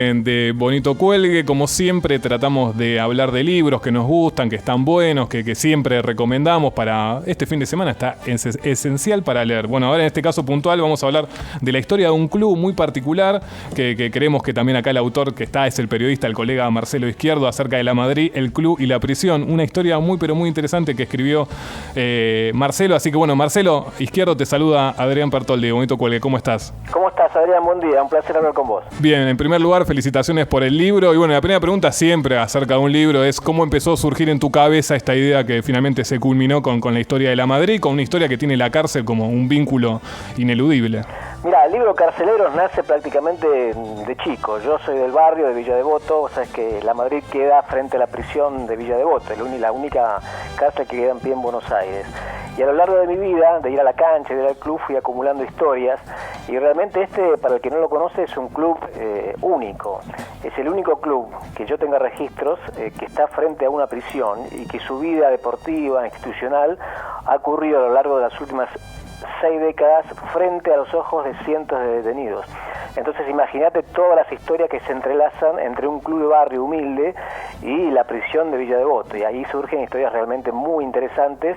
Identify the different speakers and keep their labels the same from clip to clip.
Speaker 1: De Bonito Cuelgue, como siempre tratamos de hablar de libros que nos gustan, que están buenos, que siempre recomendamos para este fin de semana, está esencial para leer. Bueno, ahora en este caso puntual vamos a hablar de la historia de un club muy particular, que creemos que también acá el autor que está es el periodista, el colega Marcelo Izquierdo, acerca de la Madrid, el club y la prisión. Una historia muy pero muy interesante que escribió Marcelo. Así que bueno, Marcelo Izquierdo, te saluda Adrián Pertol de Bonito Cuelgue. ¿Cómo estás?
Speaker 2: ¿Cómo estás, Adrián? Buen día, un placer hablar con vos.
Speaker 1: Bien, en primer lugar, felicitaciones por el libro. Y bueno, la primera pregunta siempre acerca de un libro es ¿cómo empezó a surgir en tu cabeza esta idea que finalmente se culminó con la historia de la Madrid, con una historia que tiene la cárcel como un vínculo ineludible?
Speaker 2: Mira, el libro Carceleros nace prácticamente de chico. Yo soy del barrio de Villa Devoto, o sea, es que la Madrid queda frente a la prisión de Villa Devoto, es la única cárcel que queda en pie en Buenos Aires. Y a lo largo de mi vida, de ir a la cancha, de ir al club, fui acumulando historias. Y realmente para el que no lo conoce, es un club único. Es el único club que yo tenga registros que está frente a una prisión y que su vida deportiva, institucional, ha ocurrido a lo largo de las últimas 6 décadas frente a los ojos de cientos de detenidos. Entonces imagínate todas las historias que se entrelazan entre un club de barrio humilde y la prisión de Villa Devoto, y ahí surgen historias realmente muy interesantes,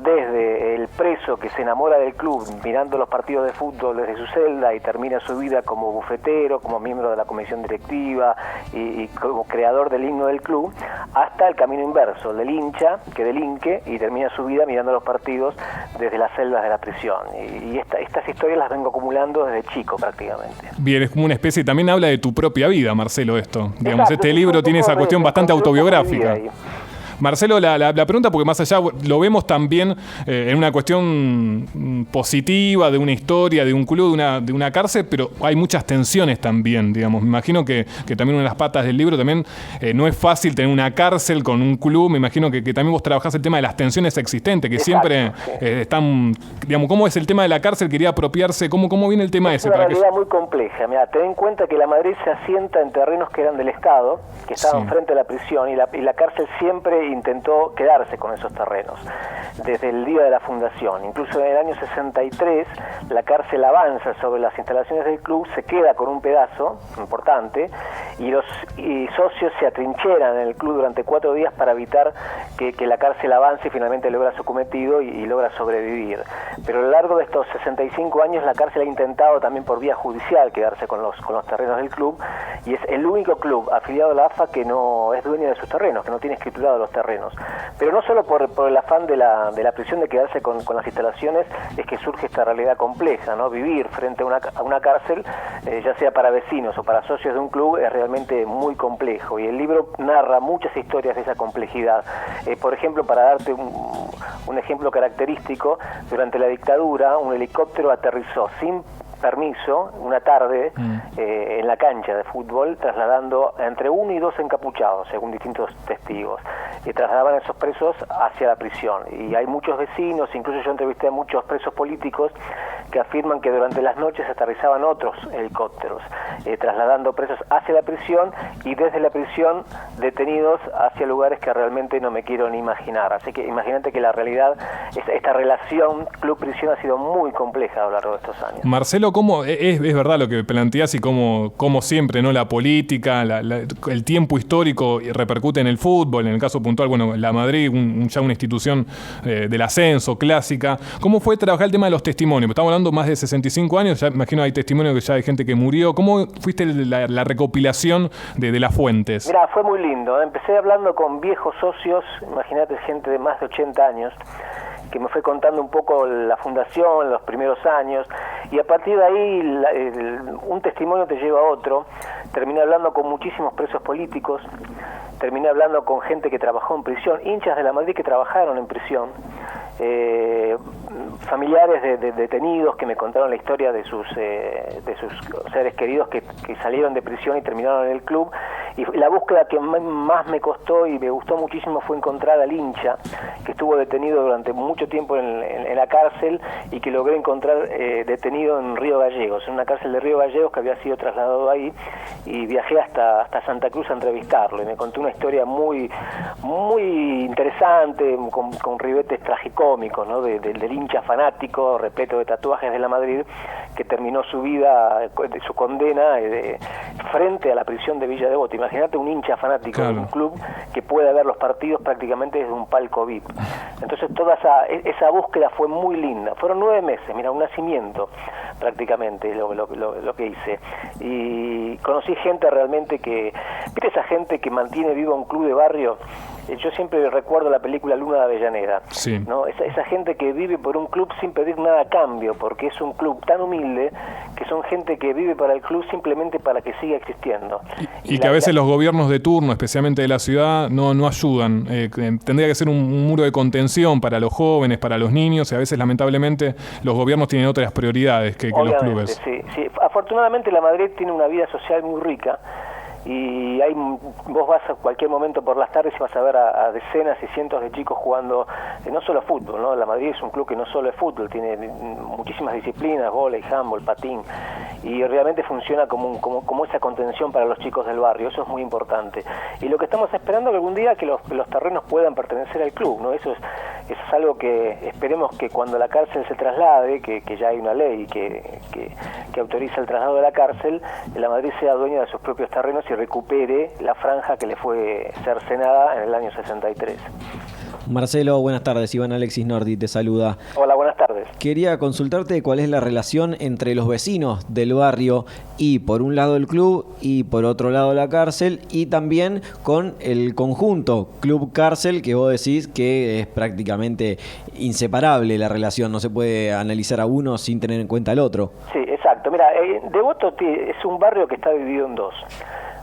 Speaker 2: desde el preso que se enamora del club mirando los partidos de fútbol desde su celda y termina su vida como bufetero, como miembro de la comisión directiva y como creador del himno del club, hasta el camino inverso, el del hincha que delinque y termina su vida mirando los partidos desde las celdas de la prisión. Y estas historias las vengo acumulando desde chico prácticamente.
Speaker 1: Bien, es como una especie, también habla de tu propia vida, Marcelo, esto. Digamos,
Speaker 2: Exacto,
Speaker 1: este libro tiene esa cuestión bastante autobiográfica. Marcelo, la pregunta, porque más allá lo vemos también en una cuestión positiva de una historia, de un club, de una cárcel, pero hay muchas tensiones también, digamos. Me imagino que también una de las patas del libro también no es fácil tener una cárcel con un club. Me imagino que también vos trabajás el tema de las tensiones existentes, que
Speaker 2: Exacto,
Speaker 1: siempre
Speaker 2: sí.
Speaker 1: Están, digamos, ¿cómo es el tema de la cárcel? Quería apropiarse, ¿cómo viene el tema ese?
Speaker 2: Es una realidad muy compleja. Mira, ten en cuenta que la Madrid se asienta en terrenos que eran del Estado, que estaban frente a la prisión, y la cárcel siempre intentó quedarse con esos terrenos desde el día de la fundación. Incluso en el año 63 la cárcel avanza sobre las instalaciones del club, se queda con un pedazo importante y los socios se atrincheran en el club durante 4 días para evitar que la cárcel avance y finalmente logra su cometido y logra sobrevivir. Pero a lo largo de estos 65 años la cárcel ha intentado también por vía judicial quedarse con los terrenos del club, y es el único club afiliado a la AFA que no es dueño de sus terrenos, que no tiene escriturado los terrenos. Pero no solo por el afán de la prisión de quedarse con las instalaciones es que surge esta realidad compleja, ¿no? Vivir frente a una cárcel, ya sea para vecinos o para socios de un club, es realmente muy complejo, y el libro narra muchas historias de esa complejidad. Por ejemplo, para darte un ejemplo característico, durante la dictadura un helicóptero aterrizó sin permiso una tarde en la cancha de fútbol, trasladando entre 1 y 2 encapuchados, según distintos testigos, y trasladaban a esos presos hacia la prisión. Y hay muchos vecinos, incluso yo entrevisté a muchos presos políticos que afirman que durante las noches aterrizaban otros helicópteros, trasladando presos hacia la prisión y desde la prisión detenidos hacia lugares que realmente no me quiero ni imaginar. Así que imagínate que la realidad, esta relación club-prisión ha sido muy compleja a lo largo de estos años.
Speaker 1: Marcelo, ¿cómo es verdad lo que planteás y cómo siempre, ¿no? La política, el tiempo histórico repercute en el fútbol? En el caso puntual, bueno, la Madrid, ya una institución del ascenso clásica. ¿Cómo fue trabajar el tema de los testimonios? Estamos hablando más de 65 años, ya imagino hay testimonios que ya hay gente que murió. ¿Cómo fuiste la recopilación de las fuentes?
Speaker 2: Mirá, fue muy lindo. Empecé hablando con viejos socios, imagínate, gente de más de 80 años, que me fue contando un poco la fundación, los primeros años, y a partir de ahí un testimonio te lleva a otro. Terminé hablando con muchísimos presos políticos, terminé hablando con gente que trabajó en prisión, hinchas de la Madrid que trabajaron en prisión, familiares de detenidos que me contaron la historia de sus seres queridos que salieron de prisión y terminaron en el club, Y la búsqueda que más me costó y me gustó muchísimo fue encontrar al hincha que estuvo detenido durante mucho tiempo en la cárcel y que logré encontrar detenido en Río Gallegos, en una cárcel de Río Gallegos que había sido trasladado ahí, y viajé hasta Santa Cruz a entrevistarlo y me contó una historia muy interesante, con ribetes tragicómicos, ¿no? Del hincha fanático, repleto de tatuajes de la Madrid, que terminó su vida, su condena frente a la prisión de Villa Devoto. Imagínate un hincha fanático de un club que puede ver los partidos prácticamente desde un palco VIP. Entonces toda esa búsqueda fue muy linda. Fueron 9 meses, mira, un nacimiento prácticamente lo que hice. Y conocí gente realmente ¿viste esa gente que mantiene vivo un club de barrio? Yo siempre recuerdo la película Luna de Avellaneda,
Speaker 1: sí.
Speaker 2: ¿no? Esa gente que vive por un club sin pedir nada a cambio, porque es un club tan humilde que son gente que vive para el club simplemente para que siga existiendo.
Speaker 1: Y que a veces los gobiernos de turno, especialmente de la ciudad, no ayudan. Tendría que ser un muro de contención para los jóvenes, para los niños, y a veces lamentablemente los gobiernos tienen otras prioridades que los clubes.
Speaker 2: Sí. Afortunadamente la Madrid tiene una vida social muy rica, y vos vas a cualquier momento por las tardes y vas a ver a decenas y cientos de chicos jugando, no solo fútbol, ¿no? La Madrid es un club que no solo es fútbol, tiene muchísimas disciplinas, vóley, handball, patín, y realmente funciona como esa contención para los chicos del barrio. Eso es muy importante. Y lo que estamos esperando es que algún día que los terrenos puedan pertenecer al club, ¿no? Eso es algo que esperemos que cuando la cárcel se traslade, que ya hay una ley que autoriza el traslado de la cárcel, la Madrid sea dueña de sus propios terrenos y recupere la franja que le fue cercenada en el año 63.
Speaker 3: Marcelo, buenas tardes. Iván Alexis Nordi te saluda.
Speaker 2: Hola, buenas tardes.
Speaker 3: Quería consultarte cuál es la relación entre los vecinos del barrio y por un lado el club y por otro lado la cárcel, y también con el conjunto club-cárcel, que vos decís que es prácticamente inseparable la relación, no se puede analizar a uno sin tener en cuenta al otro. Sí,
Speaker 2: exacto. Mira, Devoto es un barrio que está dividido en dos.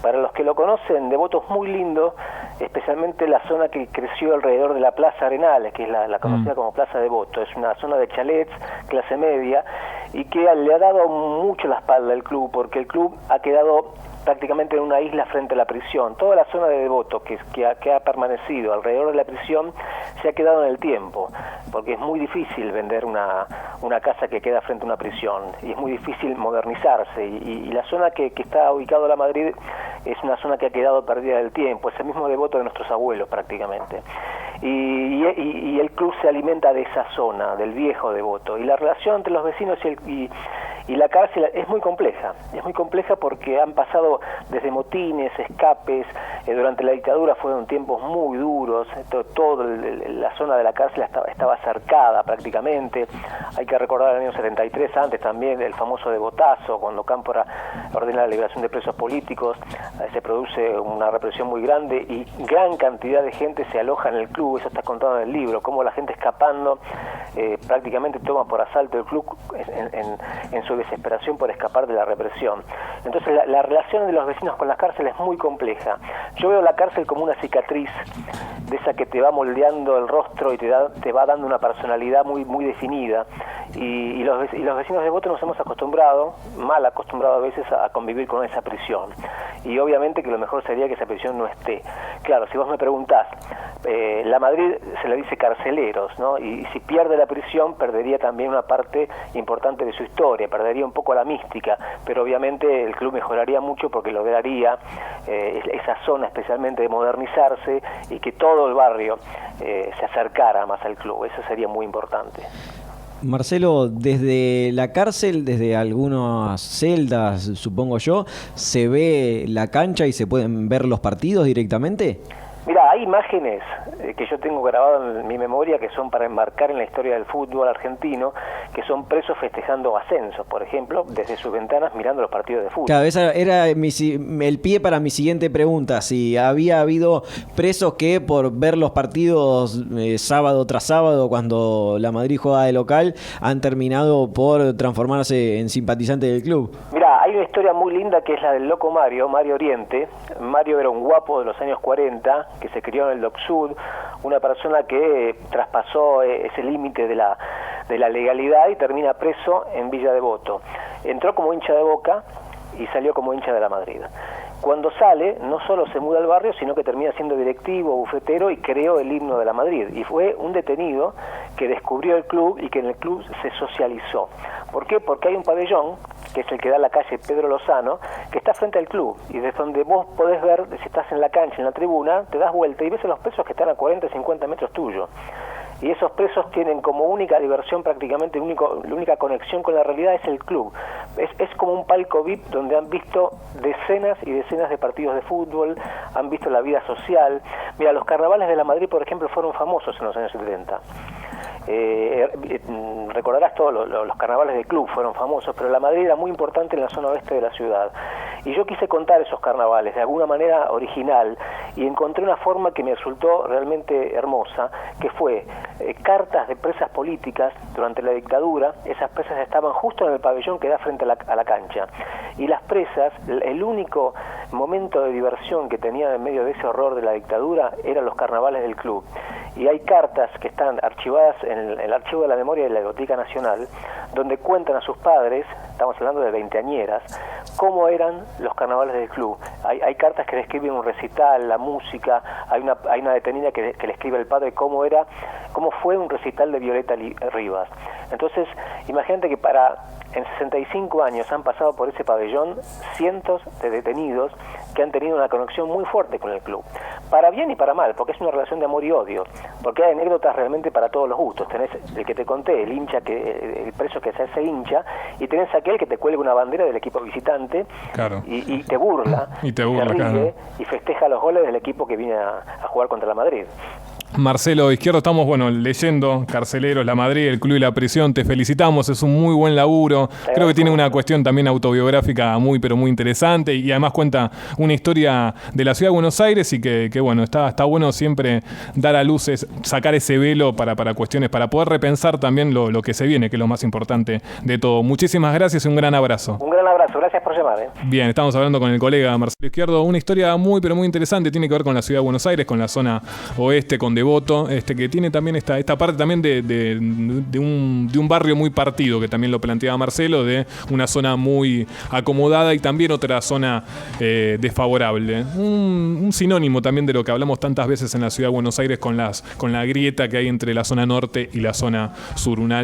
Speaker 2: Para los que lo conocen, Devoto es muy lindo, especialmente la zona que creció alrededor de la Plaza Arenales, que es la conocida como Plaza Devoto. Es una zona de chalets, clase media, y que le ha dado mucho la espalda al club, porque el club ha quedado prácticamente en una isla frente a la prisión. Toda la zona de Devoto que ha permanecido alrededor de la prisión se ha quedado en el tiempo, porque es muy difícil vender una casa que queda frente a una prisión, y es muy difícil modernizarse, y la zona que está ubicado la Madrid es una zona que ha quedado perdida del tiempo, es el mismo Devoto de nuestros abuelos prácticamente. Y el club se alimenta de esa zona, del viejo Devoto, y la relación entre los vecinos y la cárcel es muy compleja porque han pasado desde motines, escapes, durante la dictadura fueron tiempos muy duros, toda la zona de la cárcel estaba cercada prácticamente. Hay que recordar el año 73, antes también el famoso Devotazo, cuando Cámpora ordena la liberación de presos políticos, se produce una represión muy grande y gran cantidad de gente se aloja en el club. Eso está contado en el libro, cómo la gente escapando prácticamente toma por asalto el club en su desesperación por escapar de la represión. Entonces la relación de los vecinos con la cárcel es muy compleja. Yo veo la cárcel como una cicatriz de esa que te va moldeando el rostro y te va dando una personalidad muy definida, y los vecinos de Devoto nos hemos mal acostumbrado a veces a convivir con esa prisión, y obviamente que lo mejor sería que esa prisión no esté. Claro, si vos me preguntás, la Madrid se le dice carceleros, ¿no? Y si pierde la prisión, perdería también una parte importante de su historia, perdería un poco la mística, pero obviamente el club mejoraría mucho porque lograría esa zona especialmente de modernizarse y que todo el barrio se acercara más al club. Eso sería muy importante.
Speaker 3: Marcelo, desde la cárcel, desde algunas celdas, supongo yo, ¿se ve la cancha y se pueden ver los partidos directamente?
Speaker 2: Mira, hay imágenes que yo tengo grabadas en mi memoria que son para enmarcar en la historia del fútbol argentino, que son presos festejando ascensos, por ejemplo, desde sus ventanas mirando los partidos de fútbol.
Speaker 3: Claro, esa era el pie para mi siguiente pregunta, si había habido presos que por ver los partidos sábado tras sábado, cuando la Madrid juega de local, han terminado por transformarse en simpatizantes del club.
Speaker 2: Mira, hay una historia muy linda que es la del loco Mario Oriente. Mario era un guapo de los años 40, que se crió en el Dock Sud, una persona que traspasó ese límite de la legalidad y termina preso en Villa Devoto. Entró como hincha de Boca y salió como hincha de la Madrid. Cuando sale, no solo se muda al barrio, sino que termina siendo directivo, bufetero y creó el himno de la Madrid. Y fue un detenido que descubrió el club y que en el club se socializó. ¿Por qué? Porque hay un pabellón, que es el que da a la calle Pedro Lozano, que está frente al club, y desde donde vos podés ver, si estás en la cancha, en la tribuna, te das vuelta y ves a los presos que están a 40, 50 metros tuyo. Y esos presos tienen como única diversión, prácticamente la única conexión con la realidad es el club. Es como un palco VIP donde han visto decenas y decenas de partidos de fútbol, han visto la vida social. Mira, los carnavales de la Madrid, por ejemplo, fueron famosos en los años 70. Recordarás todos los carnavales de club fueron famosos, pero la Madrid era muy importante en la zona oeste de la ciudad. Y yo quise contar esos carnavales de alguna manera original y encontré una forma que me resultó realmente hermosa, que fue cartas de presas políticas durante la dictadura. Esas presas estaban justo en el pabellón que da frente a la cancha. Y las presas, el único momento de diversión que tenían en medio de ese horror de la dictadura eran los carnavales del club. Y hay cartas que están archivadas en el archivo de la memoria de la Biblioteca Nacional, donde cuentan a sus padres, estamos hablando de veinteañeras, cómo eran los carnavales del club. Hay cartas que describen un recital, la música, hay una detenida que le escribe al padre cómo fue un recital de Violeta Rivas. Entonces, imagínate que en 65 años han pasado por ese pabellón cientos de detenidos que han tenido una conexión muy fuerte con el club, para bien y para mal, porque es una relación de amor y odio, porque hay anécdotas realmente para todos los gustos. Tenés el que te conté, el preso que se hace hincha, y tenés aquel que te cuelga una bandera del equipo visitante,
Speaker 1: claro,
Speaker 2: y te burla,
Speaker 1: y te ríe,
Speaker 2: claro, y festeja los goles del equipo que viene a jugar contra la Madrid.
Speaker 1: Marcelo Izquierdo, estamos leyendo Carceleros, la Madrid, el club y la prisión. Te felicitamos, es un muy buen laburo. Creo que tiene una cuestión también autobiográfica muy, pero muy interesante, y además cuenta una historia de la ciudad de Buenos Aires, y que bueno, está bueno siempre dar a luces, sacar ese velo para cuestiones, para poder repensar también lo que se viene, que es lo más importante de todo. Muchísimas gracias y un gran abrazo.
Speaker 2: Un gran abrazo, gracias por llamar.
Speaker 1: Bien, estamos hablando con el colega Marcelo Izquierdo, una historia muy, pero muy interesante, tiene que ver con la ciudad de Buenos Aires, con la zona oeste, con Devoto, que tiene también esta parte también de un barrio muy partido, que también lo planteaba Marcelo, de una zona muy acomodada y también otra zona desfavorable. Un sinónimo también de lo que hablamos tantas veces en la ciudad de Buenos Aires con la grieta que hay entre la zona norte y la zona sur. Una